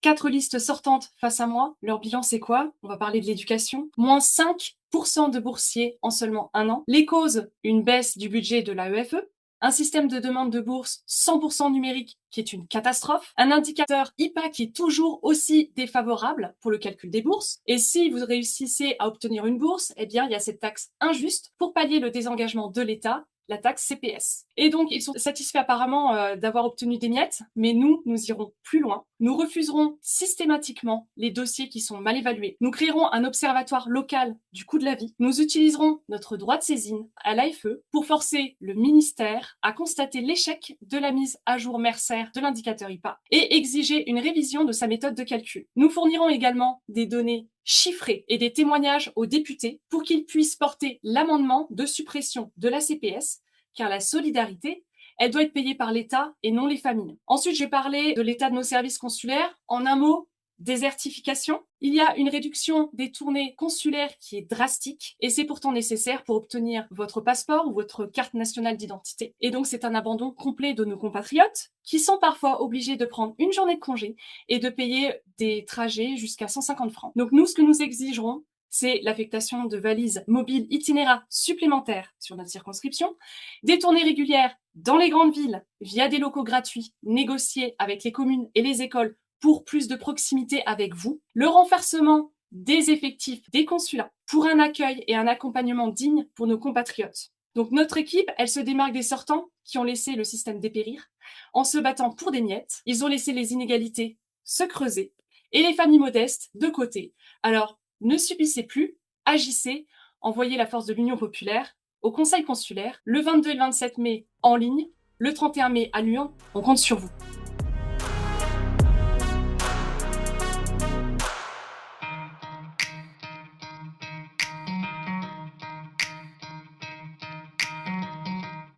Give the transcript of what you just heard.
4 listes sortantes face à moi. Leur bilan, c'est quoi? On va parler de l'éducation. Moins 5% de boursiers en seulement un an. Les causes, une baisse du budget de l'AEFE, un système de demande de bourse 100% numérique qui est une catastrophe, un indicateur IPA qui est toujours aussi défavorable pour le calcul des bourses. Et si vous réussissez à obtenir une bourse, eh bien, il y a cette taxe injuste pour pallier le désengagement de l'État, la taxe CPS. Et donc, ils sont satisfaits apparemment d'avoir obtenu des miettes, mais nous irons plus loin. Nous refuserons systématiquement les dossiers qui sont mal évalués. Nous créerons un observatoire local du coût de la vie. Nous utiliserons notre droit de saisine à l'AFE pour forcer le ministère à constater l'échec de la mise à jour mercenaire de l'indicateur IPA et exiger une révision de sa méthode de calcul. Nous fournirons également des données chiffrés et des témoignages aux députés pour qu'ils puissent porter l'amendement de suppression de la CPS, car la solidarité, elle doit être payée par l'État et non les familles. Ensuite, j'ai parlé de l'état de nos services consulaires. En un mot, désertification. Il y a une réduction des tournées consulaires qui est drastique et c'est pourtant nécessaire pour obtenir votre passeport ou votre carte nationale d'identité. Et donc c'est un abandon complet de nos compatriotes qui sont parfois obligés de prendre une journée de congé et de payer des trajets jusqu'à 150 francs. Donc nous, ce que nous exigerons, c'est l'affectation de valises mobiles itinéraires supplémentaires sur notre circonscription, des tournées régulières dans les grandes villes via des locaux gratuits négociés avec les communes et les écoles pour plus de proximité avec vous, le renforcement des effectifs des consulats pour un accueil et un accompagnement digne pour nos compatriotes. Donc notre équipe, elle se démarque des sortants qui ont laissé le système dépérir en se battant pour des miettes. Ils ont laissé les inégalités se creuser et les familles modestes de côté. Alors, ne subissez plus, agissez, envoyez la force de l'Union populaire au Conseil consulaire le 22 et le 27 mai en ligne, le 31 mai à Lyon. On compte sur vous.